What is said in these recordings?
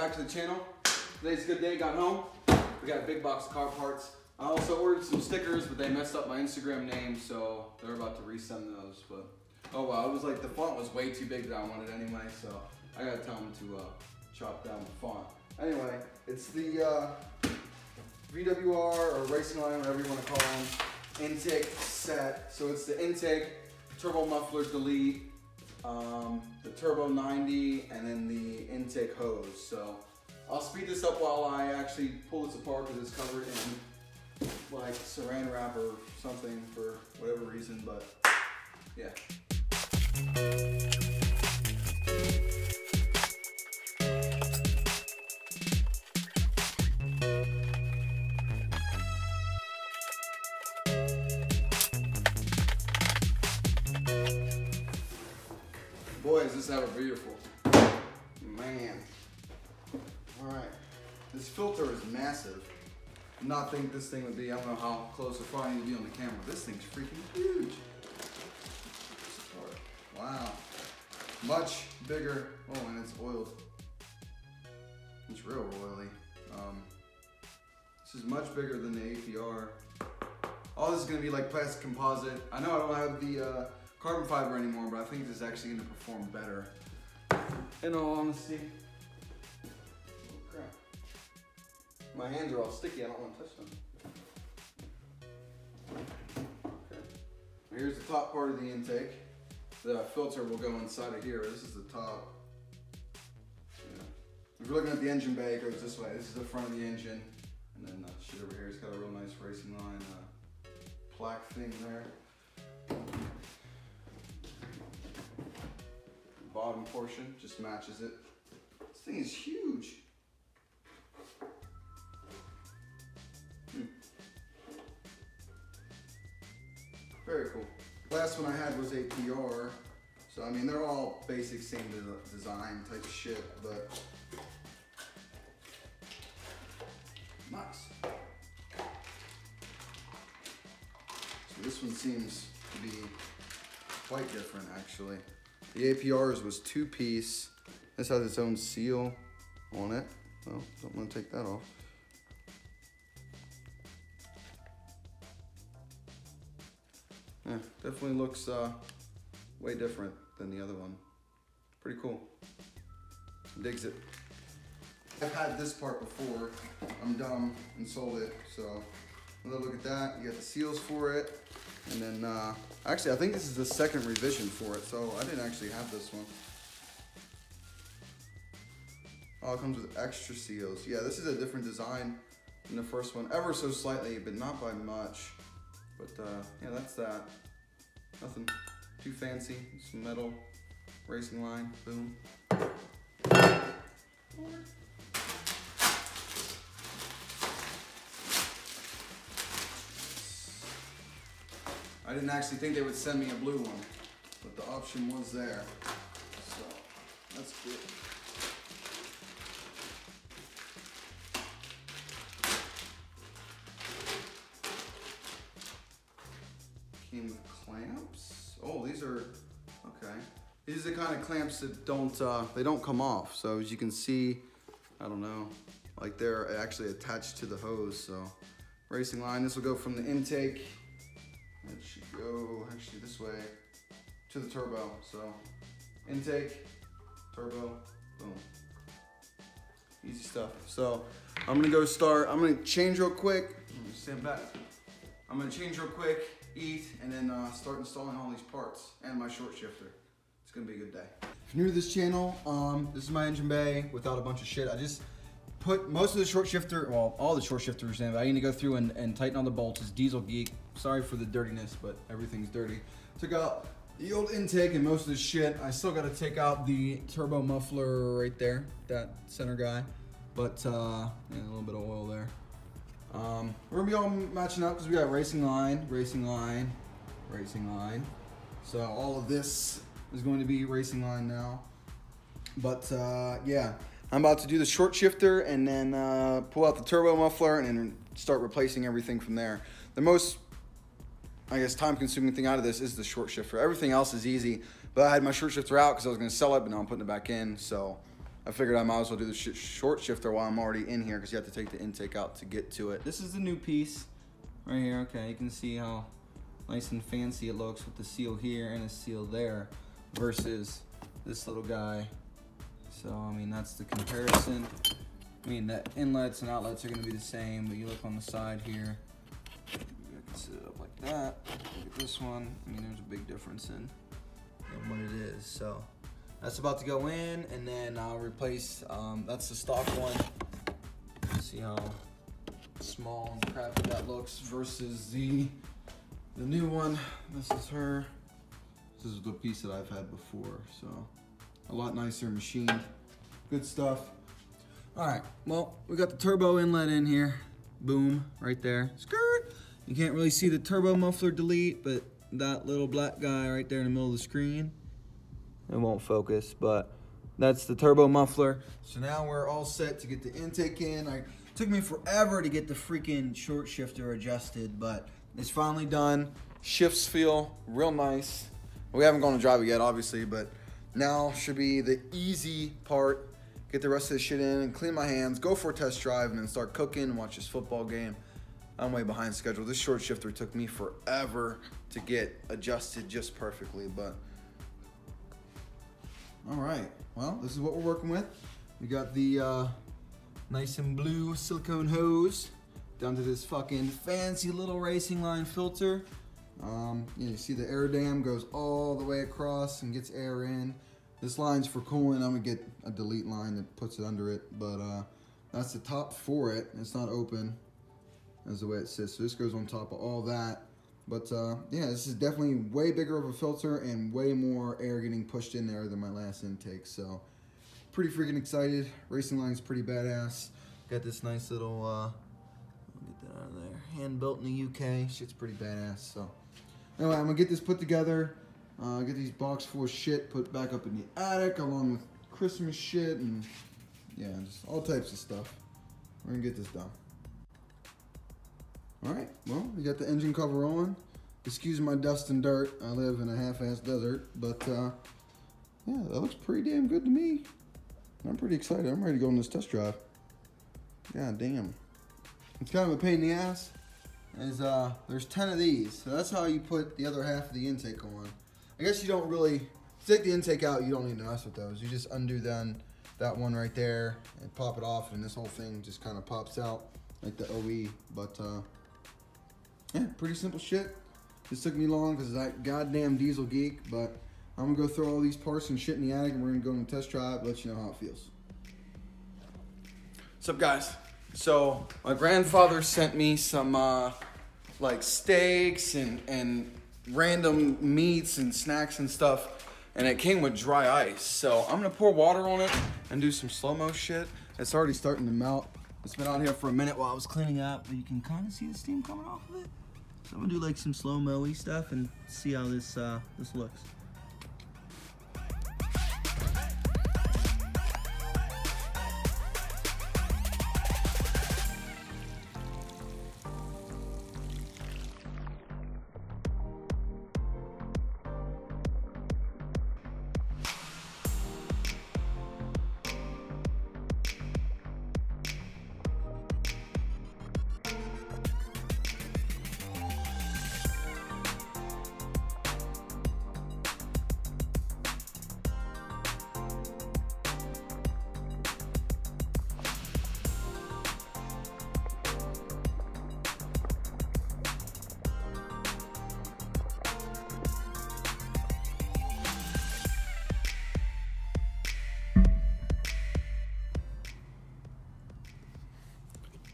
back to the channel. Today's a good day, got home. We got a big box of car parts. I also ordered some stickers, but they messed up my Instagram name, so they're about to resend those. But oh wow, it was like the font was way too big that I wanted anyway, so I gotta tell them to chop down the font. Anyway, it's the VWR or Racingline, whatever you want to call them, intake set. So it's the intake, turbo muffler delete, the turbo 90, and then the intake hose. So I'll speed this up while I actually pull this apart because it's covered in like saran wrap or something for whatever reason, but yeah. Boy, is this ever beautiful. Man. Alright. This filter is massive. I did not think this thing would be, I don't know how close it'll probably need to be on the camera. This thing's freaking huge. Wow. Much bigger. Oh, and it's oiled. It's real oily. This is much bigger than the APR. All this is going to be like plastic composite. I know I don't have the carbon fiber anymore, but I think this is actually going to perform better. In all honesty. Oh crap. My hands are all sticky, I don't want to touch them. Okay. Here's the top part of the intake. The filter will go inside of here. This is the top. Yeah. If you're looking at the engine bay, it goes this way. This is the front of the engine. And then shit over here, it's got a real nice Racingline plaque thing there. Bottom portion just matches it. This thing is huge. Very cool. Last one I had was a PR. So I mean, they're all basic same design type of shit, but nice. So this one seems to be quite different actually. The APR's was 2-piece. This has its own seal on it. Well, don't want to take that off. Yeah, definitely looks way different than the other one. Pretty cool. Digs it. I've had this part before. I'm dumb and sold it. So another look at that. You got the seals for it. And then, actually, I think this is the second revision for it, so I didn't actually have this one. Oh, it comes with extra seals. Yeah, this is a different design than the first one, ever so slightly, but not by much. But, yeah, that's that. Nothing too fancy. Some metal, Racingline, boom. I didn't actually think they would send me a blue one, but the option was there, so that's good. Came with clamps. Oh, these are, okay. These are the kind of clamps that they don't come off. So as you can see, I don't know, like they're actually attached to the hose. So Racingline, this will go from the intake. It should go actually this way to the turbo. So intake, turbo, boom. Easy stuff. So I'm gonna go start. I'm gonna change real quick. Stand back. I'm gonna change real quick, eat, and then start installing all these parts and my short shifter. It's gonna be a good day. If you're new to this channel, this is my engine bay without a bunch of shit. I just put most of the short shifter, well, all the short shifters in, but I need to go through and tighten all the bolts. It's Diesel Geek. Sorry for the dirtiness, but everything's dirty. Took out the old intake and most of the shit. I still gotta take out the turbo muffler right there, that center guy. But, yeah, a little bit of oil there. We're gonna be all matching up because we got Racingline, Racingline, Racingline. So all of this is going to be Racingline now. But, yeah. I'm about to do the short shifter and then pull out the turbo muffler and then start replacing everything from there. The most, I guess, time-consuming thing out of this is the short shifter. Everything else is easy, but I had my short shifter out because I was going to sell it, but now I'm putting it back in. So I figured I might as well do the short shifter while I'm already in here because you have to take the intake out to get to it. This is the new piece right here. Okay, you can see how nice and fancy it looks with the seal here and a seal there versus this little guy. So, I mean, that's the comparison. I mean, the inlets and outlets are gonna be the same, but you look on the side here, I can set it up like that. Look at this one. I mean, there's a big difference in what it is. So that's about to go in, and then I'll replace, that's the stock one. See how small and crappy that looks versus the new one. This is her. This is the piece that I've had before, so a lot nicer machined. Good stuff. All right, well, we got the turbo inlet in here. Boom, right there. Skirt. You can't really see the turbo muffler delete, but that little black guy right there in the middle of the screen, it won't focus, but that's the turbo muffler. So now we're all set to get the intake in. It took me forever to get the freaking short shifter adjusted, but it's finally done. Shifts feel real nice. We haven't gone to drive it yet, obviously, but now should be the easy part. Get the rest of this shit in and clean my hands, go for a test drive, and then start cooking, watch this football game. I'm way behind schedule. This short shifter took me forever to get adjusted just perfectly, but all right. Well, this is what we're working with. We got the nice and blue silicone hose down to this fucking fancy little Racingline filter. You see the air dam goes all the way across and gets air in. This line's for cooling. I'm gonna get a delete line that puts it under it, but that's the top for it. It's not open, as the way it sits. So this goes on top of all that. But yeah, this is definitely way bigger of a filter and way more air getting pushed in there than my last intake. So pretty freaking excited. Racingline's pretty badass. Got this nice little, let me get that out of there. Hand built in the UK. Shit's pretty badass. So anyway, I'm gonna get this put together. Get these box full of shit put back up in the attic along with Christmas shit and yeah, just all types of stuff. We're gonna get this done. All right, well, we got the engine cover on. Excuse my dust and dirt. I live in a half-assed desert, but yeah, that looks pretty damn good to me. I'm pretty excited. I'm ready to go on this test drive. God damn. It's kind of a pain in the ass. There's 10 of these, so that's how you put the other half of the intake on. I guess you don't really, take the intake out, you don't need to mess with those. You just undo that one right there and pop it off, and this whole thing just kind of pops out like the OE. But yeah, pretty simple shit. This took me long because that goddamn diesel geek, but I'm gonna go throw all these parts and shit in the attic, and we're gonna go on a test drive, let you know how it feels. What's up, guys? So my grandfather sent me some like steaks and random meats and snacks and stuff, and it came with dry ice. So I'm gonna pour water on it and do some slow-mo shit. It's already starting to melt. It's been out here for a minute while I was cleaning up, but you can kind of see the steam coming off of it. So I'm gonna do like some slow-mo-y stuff and see how this looks.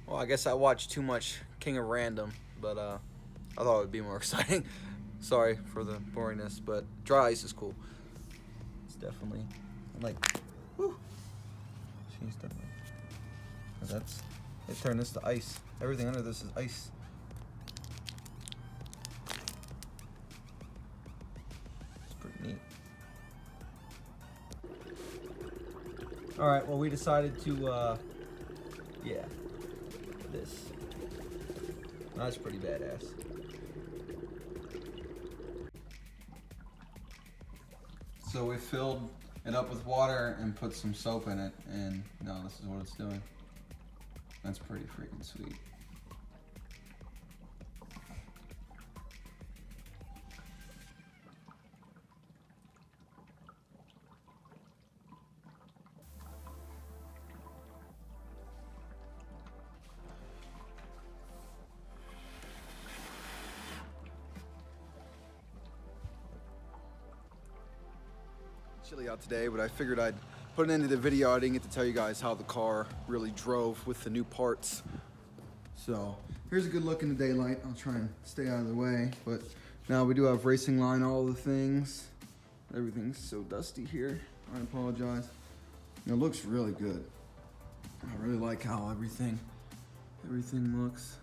Well, I guess I watched too much King of Random, but I thought it would be more exciting. Sorry for the boringness, but dry ice is cool. It's definitely, like, whew. She's definitely, it turned this to ice. Everything under this is ice. It's pretty neat. All right, well, we decided to, yeah. This. That's pretty badass. So we filled it up with water and put some soap in it, and no, this is what it's doing. That's pretty freaking sweet. Chilly out today, but I figured I'd put an end to the video. I didn't get to tell you guys how the car really drove with the new parts. So here's a good look in the daylight. I'll try and stay out of the way, but now we do have Racingline All The Things. Everything's so dusty here. I apologize. It looks really good. I really like how everything looks.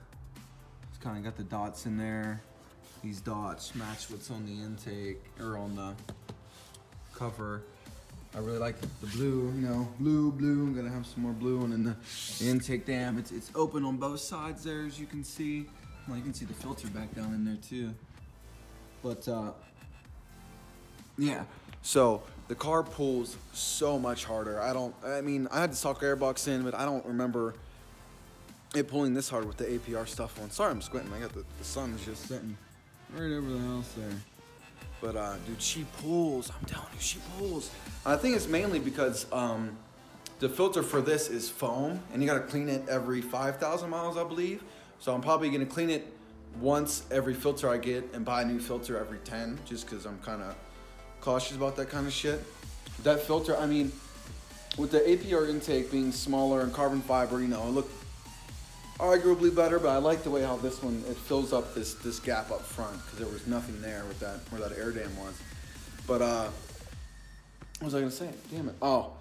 It's kind of got the dots in there. These dots match what's on the intake or on the cover. I really like the blue, you know, blue. I'm gonna have some more blue, and then the intake dam. It's open on both sides there, as you can see. Well, you can see the filter back down in there too. But yeah. So the car pulls so much harder. I mean, I had the stock airbox in, but I don't remember it pulling this hard with the APR stuff on. Sorry, I'm squinting. I got the sun's just setting right over the house there. But dude, she pulls. I'm telling you, she pulls. I think it's mainly because the filter for this is foam, and you gotta clean it every 5,000 miles, I believe. So I'm probably gonna clean it once every filter I get and buy a new filter every 10, just because I'm kind of cautious about that kind of shit. That filter, I mean, with the APR intake being smaller and carbon fiber, you know, it looked arguably better, but I like the way how this one, it fills up this gap up front, because there was nothing there with that, where that air dam was. But what was I gonna say? Damn it. Oh,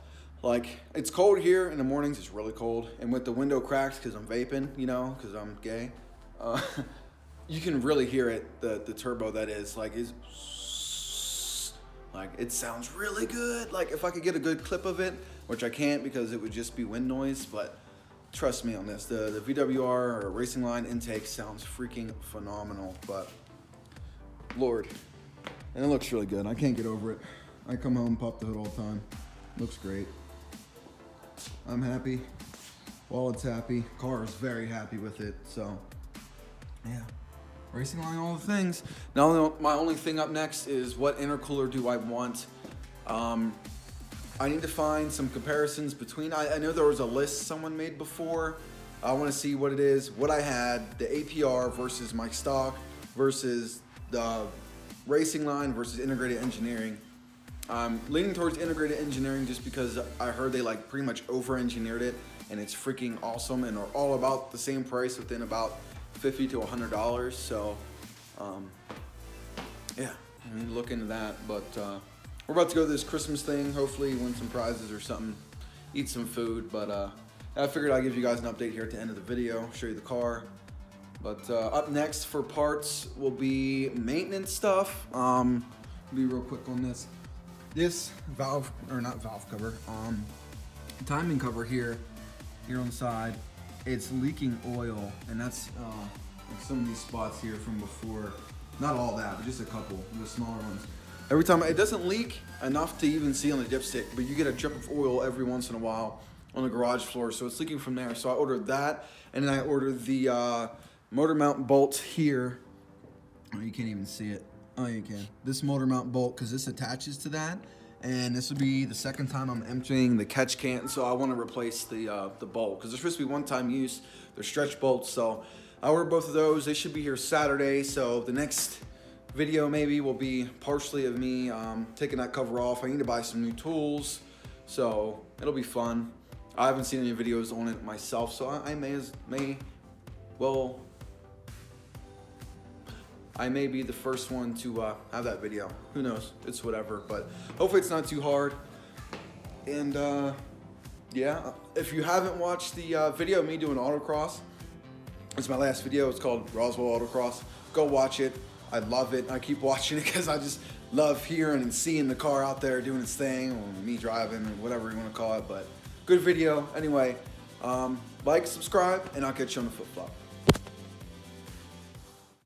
like, it's cold here in the mornings. It's really cold, and with the window cracks, because I'm vaping, you know, because I'm gay, you can really hear it, the turbo that is, like, it sounds really good. Like, if I could get a good clip of it, which I can't because it would just be wind noise, but trust me on this, the VWR or Racingline intake sounds freaking phenomenal. But Lord, and it looks really good. I can't get over it. I come home, pop the hood all the time. Looks great. I'm happy. Wallet's happy. Car is very happy with it. So yeah, Racingline All The Things. Now my only thing up next is what intercooler do I want? I need to find some comparisons between, I know there was a list someone made before. I want to see what it is, what I had, the APR versus my stock versus the Racingline versus integrated engineering. I'm leaning towards integrated engineering just because I heard they like pretty much over-engineered it, and it's freaking awesome and are all about the same price within about $50 to $100. So yeah, I mean, look into that. But we're about to go to this Christmas thing, hopefully win some prizes or something, eat some food. But I figured I'd give you guys an update here at the end of the video, show you the car. But up next for parts will be maintenance stuff. Be real quick on this. This valve, or not valve cover, timing cover here on the side, it's leaking oil, and that's like some of these spots here from before. Not all that, but just a couple, the smaller ones. Every time, it doesn't leak enough to even see on the dipstick, but you get a drip of oil every once in a while on the garage floor, so it's leaking from there. So I ordered that, and then I ordered the motor mount bolt here. Oh, you can't even see it. Oh, you can. This motor mount bolt, because this attaches to that, and this will be the second time I'm emptying the catch can, so I want to replace the bolt, because they're supposed to be one-time use. They're stretch bolts, so I ordered both of those. They should be here Saturday, so the next video maybe will be partially of me taking that cover off. I need to buy some new tools, so it'll be fun. I haven't seen any videos on it myself, so I may be the first one to have that video. Who knows? It's whatever, but hopefully it's not too hard. And yeah, if you haven't watched the video of me doing autocross, it's my last video. It's called Roswell Autocross. Go watch it. I love it. I keep watching it because I just love hearing and seeing the car out there doing its thing, or me driving, or whatever you want to call it. But good video. Anyway, like, subscribe, and I'll catch you on the flip-flop.